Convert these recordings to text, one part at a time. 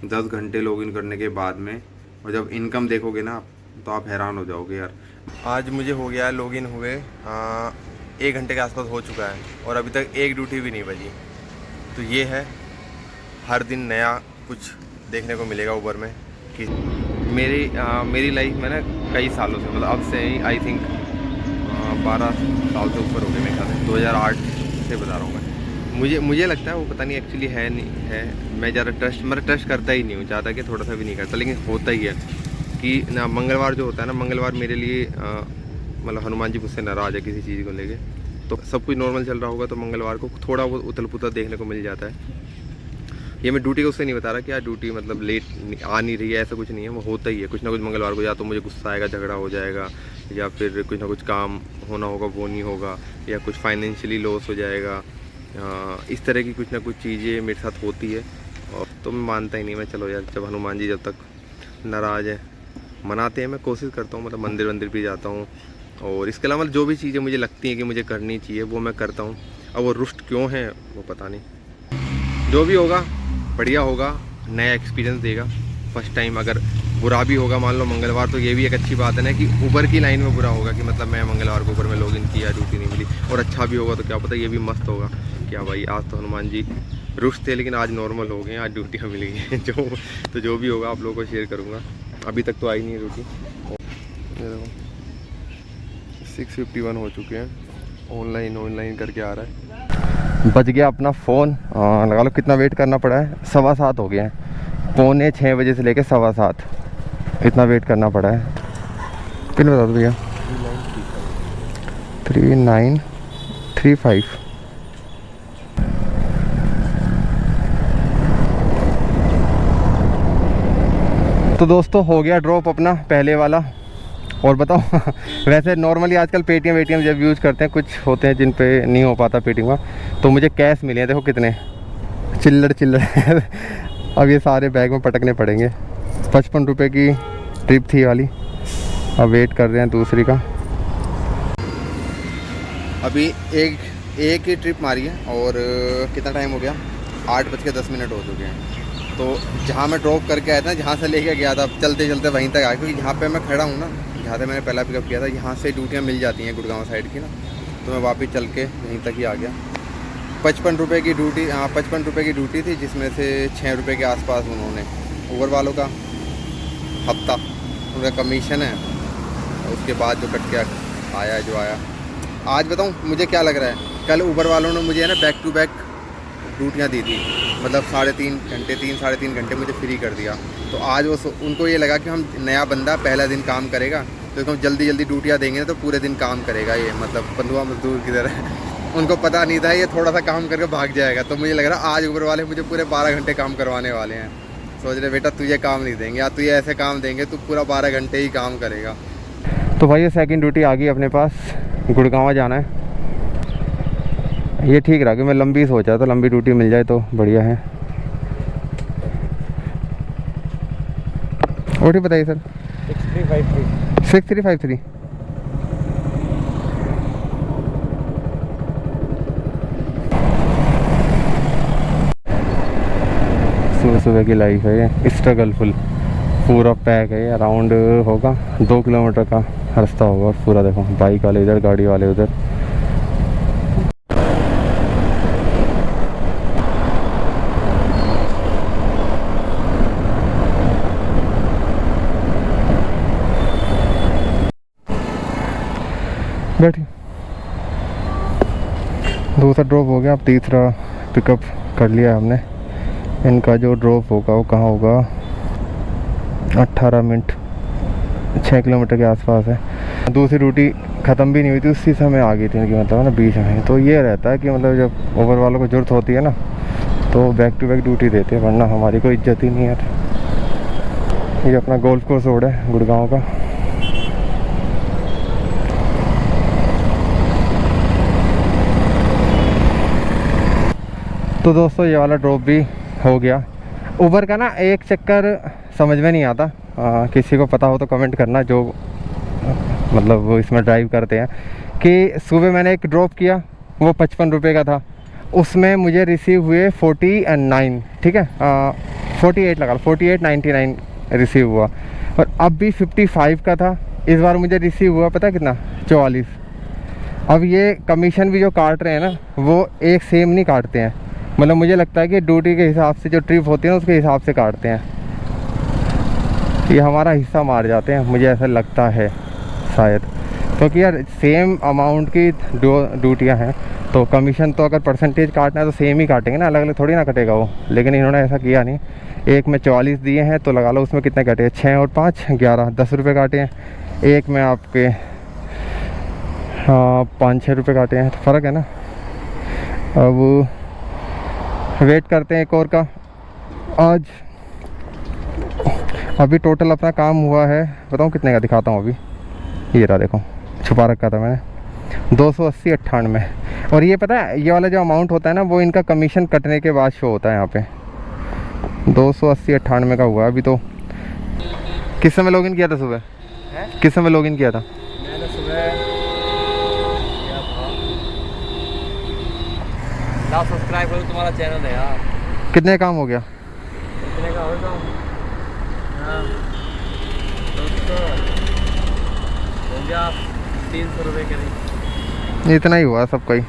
10 घंटे लॉगिन करने के बाद में, और जब इनकम देखोगे ना तो आप हैरान हो जाओगे यार। आज मुझे हो गया है लॉगिन हुए 1 घंटे के आसपास हो चुका है और अभी तक एक ड्यूटी भी नहीं बजी। तो ये है, हर दिन नया कुछ देखने को मिलेगा ऊबर में। कि मेरी लाइफ में ना कई सालों से, मतलब अब से ही आई थिंक 12 साल से ऊपर हो गए मेरे ख्याल से, 2008 से बता रहा हूँ मैं। मुझे लगता है वो पता नहीं एक्चुअली है नहीं है, मैं ज़्यादा ट्रस्ट करता ही नहीं हूँ, ज़्यादा कि थोड़ा सा भी नहीं करता, लेकिन होता ही है कि ना मंगलवार जो होता है ना, मंगलवार मेरे लिए मतलब हनुमान जी मुझसे नाराज़ है किसी चीज़ को लेके। तो सब कुछ नॉर्मल चल रहा होगा तो मंगलवार को थोड़ा वो उथल पुथल देखने को मिल जाता है। ये मैं ड्यूटी को उससे नहीं बता रहा कि यार ड्यूटी मतलब लेट आ नहीं रही है, ऐसा कुछ नहीं है, वो होता ही है कुछ ना कुछ मंगलवार को। या तो मुझे गुस्सा आएगा, झगड़ा हो जाएगा, या फिर कुछ ना कुछ काम होना होगा वो नहीं होगा, या कुछ फाइनेंशियली लॉस हो जाएगा, इस तरह की कुछ ना कुछ चीज़ें मेरे साथ होती है। और तो मैं मानता ही नहीं, मैं चलो यार जब हनुमान जी जब तक नाराज़ है मनाते हैं, मैं कोशिश करता हूँ, मतलब मंदिर वंदिर भी जाता हूँ। और इसके अलावा जो भी चीज़ें मुझे लगती हैं कि मुझे करनी चाहिए वो मैं करता हूँ। अब वो रुष्ट क्यों है वो पता नहीं, जो भी होगा बढ़िया होगा, नया एक्सपीरियंस देगा फर्स्ट टाइम। अगर बुरा भी होगा मान लो मंगलवार, तो ये भी एक अच्छी बात है ना कि ऊबर की लाइन में बुरा होगा कि मतलब मैं मंगलवार को ऊबर में लॉगिन किया, ड्यूटी नहीं मिली। और अच्छा भी होगा तो क्या पता ये भी मस्त होगा, क्या भाई आज तो हनुमान जी रुष्ट थे लेकिन आज नॉर्मल हो गए, आज ड्यूटियाँ मिल गई हैं। जो भी होगा आप लोगों को शेयर करूँगा। अभी तक तो आई नहीं है ड्यूटी। ये देखो 6:51 हो चुके हैं, ऑनलाइन करके आ रहा है। बज गया अपना फ़ोन, लगा लो कितना वेट करना पड़ा है, 7:15 हो गया है। 6:45 बजे से लेके 7:15 इतना वेट करना पड़ा है। पिन बता दो भैया। 3935। तो दोस्तों हो गया ड्रॉप अपना पहले वाला। और बताओ वैसे नॉर्मली आजकल पेटीएम जब यूज़ करते हैं, कुछ होते हैं जिन पे नहीं हो पाता पेटीएम का, तो मुझे कैश मिले हैं देखो कितने, चिल्लड़ अब ये सारे बैग में पटकने पड़ेंगे। 55 रुपये की ट्रिप थी वाली, अब वेट कर रहे हैं दूसरी का। अभी एक ही ट्रिप मारी है और कितना टाइम हो गया, 8:10 हो चुके हैं। तो जहाँ मैं ड्रॉप करके आया था, जहाँ से लेके गया था, चलते चलते वहीं तक आया, क्योंकि यहाँ पे मैं खड़ा हूँ ना, जहाँ से मैंने पहला पिकअप किया था, यहाँ से ड्यूटियाँ मिल जाती हैं गुड़गांव साइड की ना। तो मैं वापस चल के यहीं तक ही आ गया। 55 रुपये की ड्यूटी, 55 रुपये की ड्यूटी थी, जिसमें से 6 रुपये के आसपास उन्होंने ऊबर वालों का हफ्ता उनका कमीशन है, उसके बाद जो कट के आया जो आया। आज बताऊँ मुझे क्या लग रहा है, कल ऊबर वालों ने मुझे है ना बैक टू बैक ड्यूटियाँ दी थी, मतलब 3.5 घंटे मुझे फ्री कर दिया। तो आज वो उनको ये लगा कि हम नया बंदा पहला दिन काम करेगा तो हम जल्दी ड्यूटियाँ देंगे ना तो पूरे दिन काम करेगा, ये मतलब बंधुआ मजदूर की तरह। उनको पता नहीं था ये थोड़ा सा काम करके भाग जाएगा। तो मुझे लग रहा आज ऊबर वाले मुझे पूरे 12 घंटे काम करवाने वाले हैं। सोच रहे बेटा तुझे काम नहीं देंगे, या तुझे ऐसे काम देंगे तू पूरा 12 घंटे ही काम करेगा। तो भाई ये सेकंड ड्यूटी आ गई अपने पास, गुड़गांव जाना है। ये ठीक रहा कि मैं लंबी सोचा था, लंबी ड्यूटी मिल जाए तो बढ़िया है। ओटी बताइए सर। 6353। सुबह सुबह की लाइफ है ये, स्ट्रगलफुल, पूरा पैक है। अराउंड होगा 2 किलोमीटर का रास्ता होगा। पूरा देखो बाइक वाले इधर, गाड़ी वाले उधर। बैठिए। दूसरा ड्रॉप हो गया, अब तीसरा पिकअप कर लिया हमने। इनका जो ड्रॉप होगा वो कहाँ होगा, 18 मिनट, 6 किलोमीटर के आसपास है। दूसरी ड्यूटी ख़त्म भी नहीं हुई थी, उसी समय आ गई थी इनकी, मतलब ना बीच में। तो ये रहता है कि मतलब जब ओवर वालों को ज़रूरत होती है ना तो बैक टू बैक ड्यूटी देते हैं, वरना हमारी कोई इज्जत ही नहीं है। ये अपना गोल्फ कोर्स रोड है गुड़गांव का। तो दोस्तों ये वाला ड्रॉप भी हो गया। ऊबर का ना एक चक्कर समझ में नहीं आता, किसी को पता हो तो कमेंट करना, जो मतलब वो इसमें ड्राइव करते हैं, कि सुबह मैंने एक ड्रॉप किया, वो 55 रुपये का था, उसमें मुझे रिसीव हुए 49, ठीक है, 48 लगा लो, 48.99 रिसीव हुआ। और अब भी 55 का था, इस बार मुझे रिसीव हुआ पता कितना, 44। अब ये कमीशन भी जो काट रहे हैं ना, वो एक सेम नहीं काटते हैं, मतलब मुझे लगता है कि ड्यूटी के हिसाब से जो ट्रिप होती है ना उसके हिसाब से काटते हैं। ये हमारा हिस्सा मार जाते हैं, मुझे ऐसा लगता है शायद, क्योंकि यार सेम अमाउंट की ड्यूटियाँ हैं तो कमीशन तो अगर परसेंटेज काटना है तो सेम ही काटेंगे ना, अलग अलग थोड़ी ना कटेगा वो। लेकिन इन्होंने ऐसा किया नहीं, एक में 44 दिए हैं तो लगा लो उसमें कितने काटे, 6 और 5 11, 10 रुपये काटे हैं। एक में आपके 5-6 रुपये काटे हैं, तो फ़र्क है ना। अब वेट करते हैं एक और का। आज अभी टोटल अपना काम हुआ है, बताऊँ कितने का, दिखाता हूँ। अभी ये रहा, देखो छुपा रखा था मैंने, 280-98। और ये पता है ये वाला जो अमाउंट होता है ना, वो इनका कमीशन कटने के बाद शो होता है यहाँ पे। 280-98 का हुआ अभी तो। किस समय लॉगिन किया था सुबह? किस समय लॉगिन किया था? मैंने सुबह क्या था, लाओ सब्सक्राइब करो, तुम्हारा चैनल है यार। कितने काम हो गया? कितने का होगा? हाँ, हो गया 300 रुपये करीब। इतना ही हुआ सबका ही।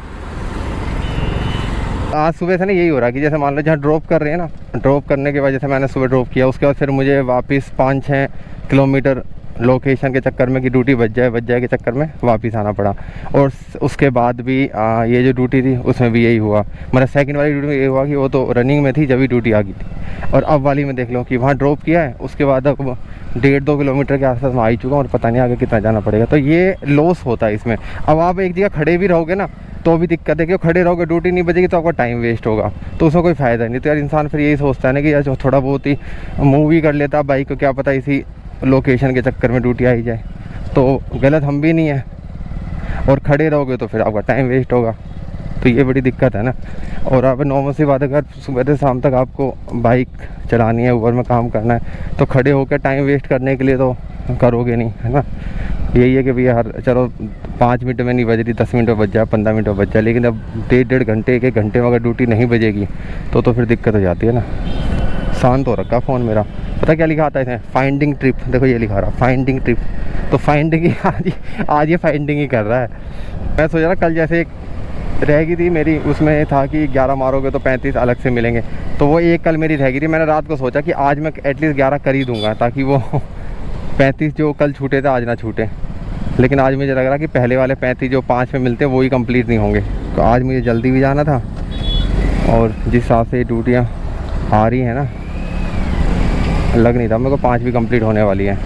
आज सुबह से ना यही हो रहा है कि जैसे मान लो जहाँ ड्रॉप कर रहे हैं ना, ड्रॉप करने के बाद जैसे मैंने सुबह ड्रॉप किया, उसके बाद फिर मुझे वापस 5-6 किलोमीटर लोकेशन के चक्कर में कि ड्यूटी बच जाए के चक्कर में वापस आना पड़ा। और उसके बाद भी ये जो ड्यूटी थी उसमें भी यही हुआ, मतलब सेकंड वाली ड्यूटी में ये हुआ कि वो तो रनिंग में थी जब भी ड्यूटी आ गई थी। और अब वाली में देख लो कि वहाँ ड्रॉप किया है, उसके बाद अब 1.5-2 किलोमीटर के आसपास मैं आ ही चुका हूँ और पता नहीं आगे कितना जाना पड़ेगा। तो ये लॉस होता है इसमें। अब आप एक जगह खड़े भी रहोगे ना तो भी दिक्कत है, कि खड़े रहोगे ड्यूटी नहीं बजेगी तो आपका टाइम वेस्ट होगा, तो उसमें कोई फ़ायदा नहीं। तो यार इंसान फिर यही सोचता है ना कि यार थोड़ा बहुत ही मूवी कर लेता बाइक को, क्या पता इसी लोकेशन के चक्कर में ड्यूटी आई जाए। तो गलत हम भी नहीं है, और खड़े रहोगे तो फिर आपका टाइम वेस्ट होगा, तो ये बड़ी दिक्कत है ना। और अब नॉर्मल सी बात है, अगर सुबह से शाम तक आपको बाइक चलानी है, ऊबर में काम करना है, तो खड़े होकर टाइम वेस्ट करने के लिए तो करोगे नहीं, है ना। यही है कि भैया हर चलो 5 मिनट में नहीं बज रही, 10 मिनट में बज जाए, 15 मिनट में बज जाए, लेकिन अब 1.5 घंटे 1 घंटे में अगर ड्यूटी नहीं बजेगी तो फिर दिक्कत हो जाती है ना। शांत हो रखा फ़ोन मेरा, पता क्या लिखा आता है इसमें, फाइंडिंग ट्रिप। देखो ये लिखा रहा फाइंडिंग ट्रिप, तो फाइंडिंग ही आज ये फाइंडिंग ही कर रहा है। मैं सोच रहा कल जैसे एक रह गई थी मेरी, उसमें था कि 11 मारोगे तो 35 अलग से मिलेंगे, तो वो एक कल मेरी रह गई थी। मैंने रात को सोचा कि आज मैं एटलीस्ट 11 कर ही दूँगा, ताकि वो 35 जो कल छूटे थे आज ना छूटे। लेकिन आज मुझे लग रहा कि पहले वाले 35 जो 5 में मिलते वो ही कंप्लीट नहीं होंगे। तो आज मुझे जल्दी भी जाना था, और जिस हिसाब से ड्यूटियाँ आ रही हैं ना, लग नहीं था मेरे को 5 भी कंप्लीट होने वाली हैं।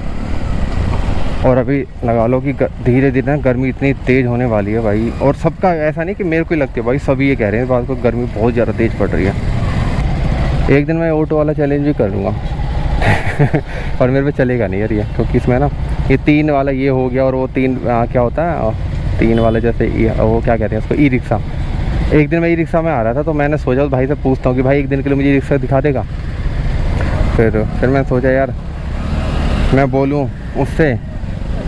और अभी लगा लो कि धीरे धीरे ना गर्मी इतनी तेज़ होने वाली है भाई। और सबका ऐसा नहीं कि मेरे को ही लगती है भाई, सभी ये कह रहे हैं इस बात को, गर्मी बहुत ज़्यादा तेज़ पड़ रही है। एक दिन मैं ऑटो वाला चैलेंज भी कर लूँगा और मेरे पे चलेगा नहीं यार ये, क्योंकि इसमें ना ये 3 वाला ये हो गया, और वो 3 क्या होता है 3 वाला, जैसे वो क्या कहते हैं उसको, ई रिक्शा। एक दिन मैं ई रिक्शा में आ रहा था, तो मैंने सोचा भाई से पूछता हूँ कि भाई एक दिन के लिए मुझे ई रिक्शा दिखा देगा। फिर मैं सोचा यार मैं बोलूँ उससे,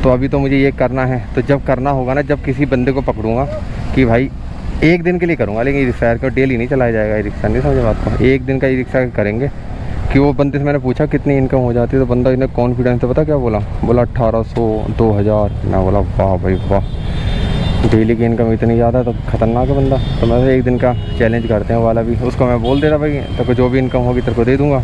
तो अभी तो मुझे ये करना है, तो जब करना होगा ना, जब किसी बंदे को पकड़ूंगा कि भाई एक दिन के लिए करूँगा, लेकिन ई रिक्शा यार डेली नहीं चलाया जाएगा, ई रिक्शा नहीं समझे बात को, एक दिन का ई रिक्शा करेंगे। कि वो बंदे से मैंने पूछा कितनी इनकम हो जाती है, तो बंदा इन्हें कॉन्फिडेंस से पता क्या बोला 1800 2000। मैं बोला वाह भाई वाह, डेली की इनकम इतनी ज़्यादा, तो ख़तरनाक है बंदा। तो मैं एक दिन का चैलेंज करते हैं वाला भी, उसको मैं बोल दे रहा भाई तेरे को जो भी इनकम होगी तेरे को दे दूँगा,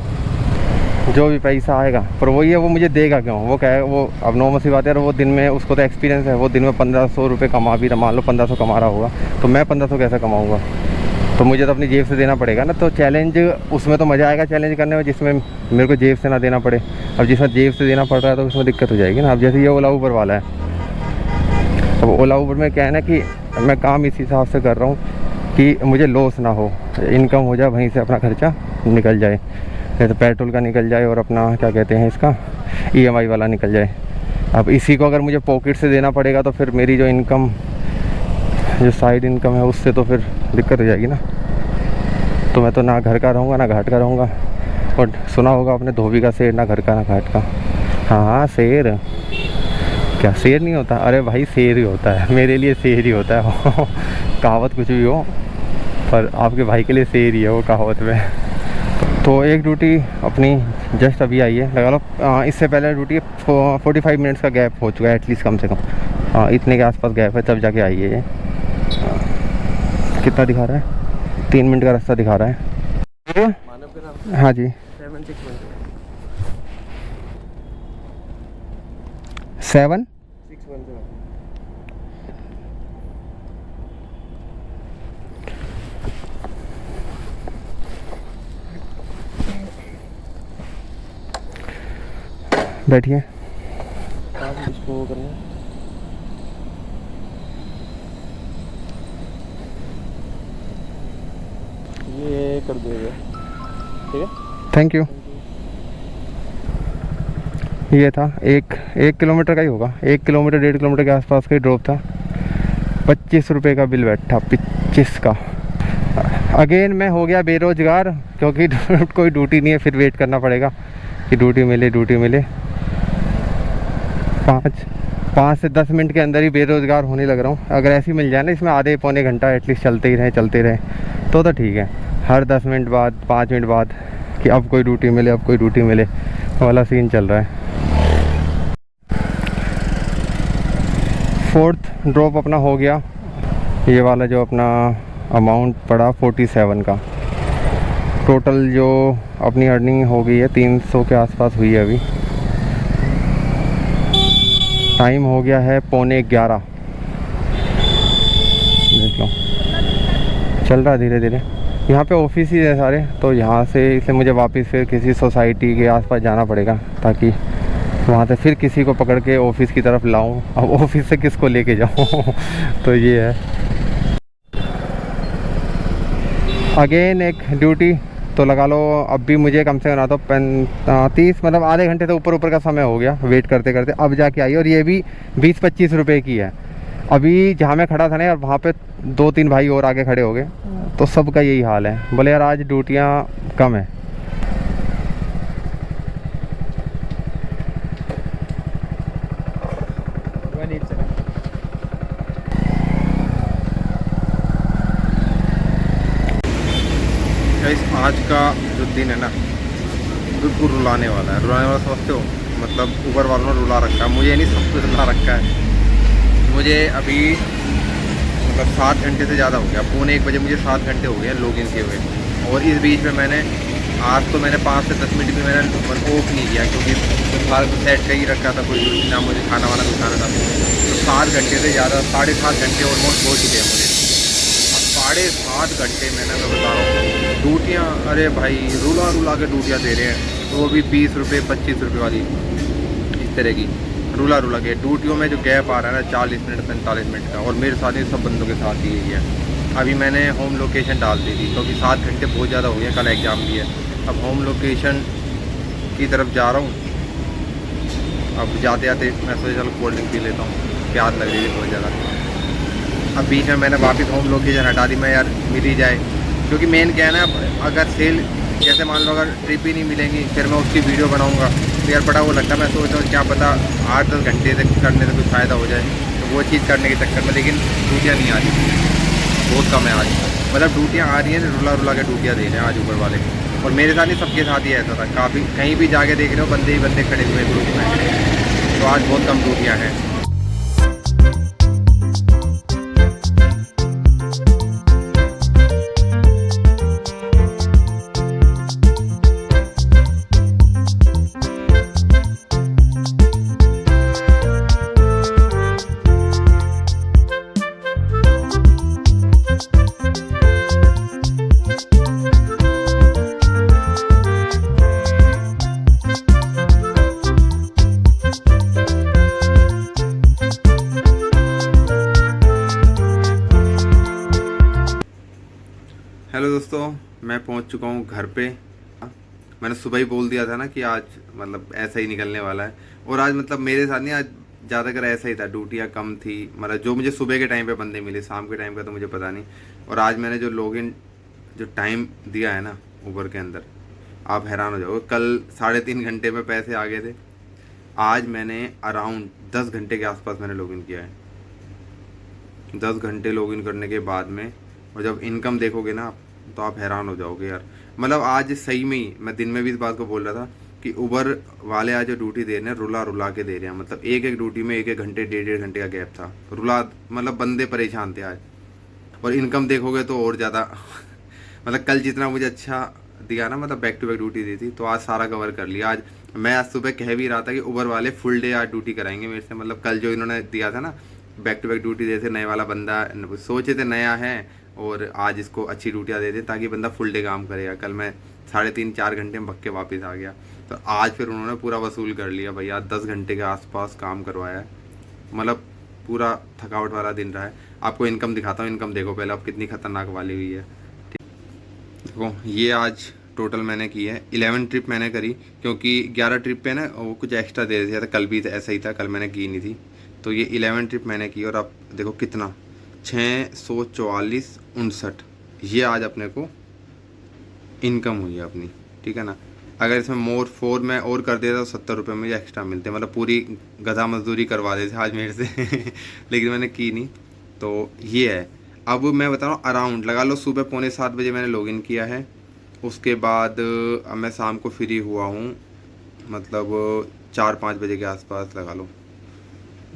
जो भी पैसा आएगा। पर वही है, वो मुझे देगा क्यों, वो क्या है, वो अब नॉर्मल सी बात है, वो दिन में उसको तो एक्सपीरियंस है, वो दिन में 1500 रुपये कमा भी रहा, मान लो 1500 कमा रहा होगा, तो मैं 1500 कैसे कमाऊँगा, तो मुझे तो अपनी जेब से देना पड़ेगा ना। तो चैलेंज उसमें तो मज़ा आएगा चैलेंज करने में, जिसमें मेरे को जेब से ना देना पड़े। अब जिसमें जेब से देना पड़ रहा है तो उसमें दिक्कत हो जाएगी ना। अब जैसे ये ओला ऊबर वाला है, अब ओला ऊबर में क्या है ना कि मैं काम इस हिसाब से कर रहा हूँ कि मुझे लॉस ना हो, इनकम हो जाए, वहीं से अपना खर्चा निकल जाए, तो पेट्रोल का निकल जाए और अपना क्या कहते हैं इसका EMI वाला निकल जाए। अब इसी को अगर मुझे पॉकेट से देना पड़ेगा तो फिर मेरी जो इनकम, जो साइड इनकम है, उससे तो फिर दिक्कत हो जाएगी ना। तो मैं तो ना घर का रहूँगा ना घाट का रहूँगा। और सुना होगा आपने धोबी का शेर, ना घर का ना घाट का। हाँ शेर, क्या शेर नहीं होता? अरे भाई शेर ही होता है, मेरे लिए शेर ही होता है कहावत कुछ भी हो, पर आपके भाई के लिए शेर ही है वो कहावत में। तो एक ड्यूटी अपनी जस्ट अभी आई है, लगा लो इससे पहले ड्यूटी 45 मिनट्स का गैप हो चुका है एटलीस्ट, कम से कम इतने के आसपास गैप है तब जाके आई है ये। कितना दिखा रहा है? 3 मिनट का रास्ता दिखा रहा है। मानव के नाम हाँ जी 761 7 610। बैठिए। इसको वो करना है। ये कर देगा, ठीक है। Thank you. ये था एक किलोमीटर का ही होगा, 1 किलोमीटर 1.5 किलोमीटर के आसपास का ही ड्रॉप था। 25 रुपये का बिल बैठा, 25 का। अगेन मैं हो गया बेरोजगार, क्योंकि कोई ड्यूटी नहीं है, फिर वेट करना पड़ेगा कि ड्यूटी मिले। 5 से 10 मिनट के अंदर ही बेरोजगार होने लग रहा हूँ। अगर ऐसी मिल जाए ना, इसमें आधे पौने घंटा एटलीस्ट चलते ही रहे तो ठीक है। हर 10 मिनट बाद 5 मिनट बाद कि अब कोई ड्यूटी मिले वाला सीन चल रहा है। 4th ड्रॉप अपना हो गया। ये वाला जो अपना अमाउंट पड़ा 47 का। टोटल जो अपनी अर्निंग हो गई है 300 के आसपास हुई है। अभी टाइम हो गया है 11:15। देख लो चल रहा है धीरे धीरे। यहाँ पे ऑफिस ही है सारे, तो यहाँ से इसलिए मुझे वापस फिर किसी सोसाइटी के आसपास जाना पड़ेगा, ताकि वहाँ से फिर किसी को पकड़ के ऑफिस की तरफ लाऊं। अब ऑफिस से किसको लेके जाऊं तो ये है। अगेन एक ड्यूटी तो लगा लो, अब भी मुझे कम से कम ना तो 30 मतलब आधे घंटे से ऊपर का समय हो गया वेट करते करते, अब जाके आई। और ये भी 20-25 रुपये की है। अभी जहाँ मैं खड़ा था ना यार, वहाँ पे 2-3 भाई और आगे खड़े हो गए, तो सबका यही हाल है। बोले यार आज ड्यूटियाँ कम है। आज का जो दिन है ना, बिल्कुल रुलाने वाला समझते हो। मतलब ऊपर वालों ने रुला रखा है, मुझे नहीं सब कुछ रुला रखा है। मुझे अभी मतलब 7 घंटे से ज़्यादा हो गया, 1:45 बजे मुझे 7 घंटे हो गए लॉग इन किए हुए। और इस बीच में मैंने 5 से 10 मिनट भी मैंने ऑफ नहीं किया, क्योंकि फिलहाल तो सेट का ही रखा था, कोई जरूरी ना मुझे खाना वाना कुछ खाना था। तो 7 घंटे से ज़्यादा 7.5 घंटे ऑलमोस्ट हो चुके हैं मुझे। 7.5 घंटे मैंने मैं बता रहा हूँ ड्यूटियाँ। अरे भाई रुला के ड्यूटियाँ दे रहे हैं, तो वो भी 20 रुपये 25 रुपये वाली, इस तरह की रुला के ड्यूटियों में जो गैप आ रहा है ना 40 मिनट 45 मिनट का। और मेरे साथ ही सब बंदों के साथ ही यही है। अभी मैंने होम लोकेशन डाल दी थी, क्योंकि 7 घंटे बहुत ज़्यादा हो गए, कल एग्ज़ाम भी है। अब होम लोकेशन की तरफ जा रहा हूँ। अब जाते मैं सोचा चलो कोल्ड ड्रिंक पी लेता हूँ, प्यास लग रही है बहुत ज़्यादा। अब बीच में मैंने वापस होम लोकेशन हटा दी, मैं यार मिल ही जाए, क्योंकि मेन क्या है ना, अगर सेल जैसे मान लो अगर ट्रिप ही नहीं मिलेंगी, फिर मैं उसकी वीडियो बनाऊंगा तो यार बड़ा वो लगता है। मैं सोच रहा हूँ क्या पता 8-10 घंटे से करने से कुछ फ़ायदा हो जाए, तो वो चीज़ करने के चक्कर में। लेकिन ड्यूटियाँ नहीं आ रही, बहुत कम है आज। मतलब ड्यूटियाँ आ रही हैं, रुला के ड्यूटियाँ दे रहे हैं आज ऊपर वाले। और मेरे साथ ही सबके साथ ही ऐसा था, काफ़ी कहीं भी जाके देख रहे हो बंदे ही बंदे खड़े हुए ग्रुप में। तो आज बहुत कम ड्यूटियाँ हैं। हेलो दोस्तों, मैं पहुंच चुका हूं घर पे। मैंने सुबह ही बोल दिया था ना कि आज मतलब ऐसा ही निकलने वाला है। और आज मतलब मेरे साथ नहीं, आज ज़्यादातर ऐसा ही था, ड्यूटियाँ कम थी। मतलब जो मुझे सुबह के टाइम पे बंदे मिले, शाम के टाइम का तो मुझे पता नहीं। और आज मैंने जो लॉगिन जो टाइम दिया है ना ऊबर के अंदर, आप हैरान हो जाओगे। कल 3.5 घंटे में पैसे आ गए थे, आज मैंने अराउंड 10 घंटे के आसपास मैंने लॉगिन किया है। 10 घंटे लॉगिन करने के बाद में, और जब इनकम देखोगे ना तो आप हैरान हो जाओगे यार। मतलब आज सही में ही मैं दिन में भी इस बात को बोल रहा था कि उबर वाले आज जो ड्यूटी दे रहे हैं रुला रुला के दे रहे हैं। मतलब एक एक ड्यूटी में एक एक घंटे 1.5 घंटे का गैप था। रुला मतलब बंदे परेशान थे आज। और इनकम देखोगे तो और ज़्यादा मतलब कल जितना मुझे अच्छा दिया ना, मतलब बैक टू बैक ड्यूटी दी थी, तो आज सारा कवर कर लिया। आज सुबह कह भी रहा था कि उबर वाले फुल डे आज ड्यूटी कराएंगे मेरे से। मतलब कल जो इन्होंने दिया था ना बैक टू बैक ड्यूटी दे थे, नए वाला बंदा सोचे थे नया है और आज इसको अच्छी ड्यूटियाँ दे दें ताकि बंदा फुल डे काम करेगा। कल मैं 3.5-4 घंटे में भग के वापस आ गया, तो आज फिर उन्होंने पूरा वसूल कर लिया भैया। 10 घंटे के आसपास काम करवाया है। मतलब पूरा थकावट वाला दिन रहा है। आपको इनकम दिखाता हूँ, इनकम देखो पहले आप कितनी खतरनाक वाली हुई है। देखो ये आज टोटल मैंने की है 11 ट्रिप मैंने करी, क्योंककि 11 ट्रिप पे ना वो कुछ एक्स्ट्रा दे दिया था। कल भी ऐसा ही था, कल मैंने की नहीं थी, तो ये 11 ट्रिप मैंने की। और अब देखो कितना 644.59 ये आज अपने को इनकम हुई है अपनी, ठीक है ना। अगर इसमें मोर 4 में और कर देता तो 70 रुपये मुझे एक्स्ट्रा मिलते, मतलब पूरी गधा मजदूरी करवा देते आज मेरे से लेकिन मैंने की नहीं, तो ये है। अब मैं बता रहा हूँ अराउंड लगा लो सुबह 6:45 बजे मैंने लॉगिन किया है। उसके बाद अब मैं शाम को फ्री हुआ हूँ, मतलब 4-5 बजे के आसपास लगा लो,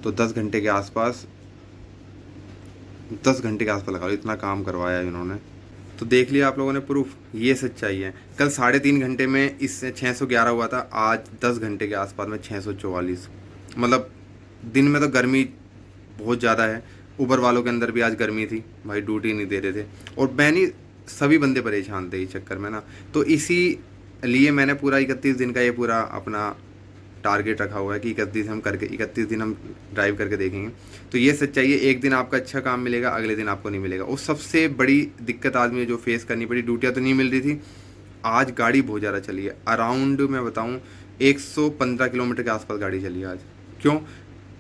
तो 10 घंटे के आसपास लगा लो, इतना काम करवाया है इन्होंने। तो देख लिया आप लोगों ने प्रूफ, ये सच्चाई है। कल 3.5 घंटे में इससे 611 हुआ था, आज 10 घंटे के आसपास में 644। मतलब दिन में तो गर्मी बहुत ज़्यादा है, उबर वालों के अंदर भी आज गर्मी थी भाई, ड्यूटी नहीं दे रहे थे। और मैंने सभी बंदे परेशान थे इस चक्कर में ना, तो इसी लिए मैंने पूरा 31 दिन का ये पूरा अपना टारगेट रखा हुआ है कि 31 दिन हम ड्राइव करके देखेंगे। तो ये सच्चाई है, एक दिन आपका अच्छा काम मिलेगा, अगले दिन आपको नहीं मिलेगा। और सबसे बड़ी दिक्कत आज मुझे जो फेस करनी पड़ी, ड्यूटियाँ तो नहीं मिल रही थी, आज गाड़ी बहुत ज़्यादा चली है। अराउंड मैं बताऊँ 115 किलोमीटर के आसपास गाड़ी चली है आज। क्यों?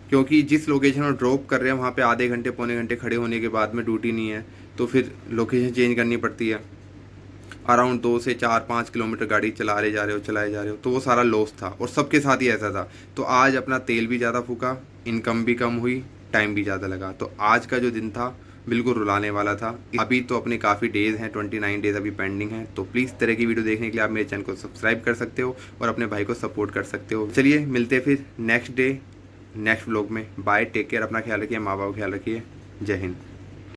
क्योंकि जिस लोकेशन में ड्रॉप कर रहे हैं वहाँ पे आधे घंटे पौने घंटे खड़े होने के बाद में ड्यूटी नहीं है, तो फिर लोकेशन चेंज करनी पड़ती है। अराउंड 2 से 4-5 किलोमीटर गाड़ी चलाए जा रहे हो, तो वो सारा लॉस था। और सबके साथ ही ऐसा था। तो आज अपना तेल भी ज़्यादा फूका, इनकम भी कम हुई, टाइम भी ज़्यादा लगा। तो आज का जो दिन था बिल्कुल रुलाने वाला था। अभी तो अपने काफ़ी डेज़ हैं, 29 डेज़ अभी पेंडिंग हैं। तो प्लीज़ तरह की वीडियो देखने के लिए आप मेरे चैनल को सब्सक्राइब कर सकते हो और अपने भाई को सपोर्ट कर सकते हो। चलिए मिलते हैं फिर नेक्स्ट डे नेक्स्ट व्लॉग में। बाय, टेक केयर, अपना ख्याल रखिए, माँ बाप का ख्याल रखिए। जय हिंद।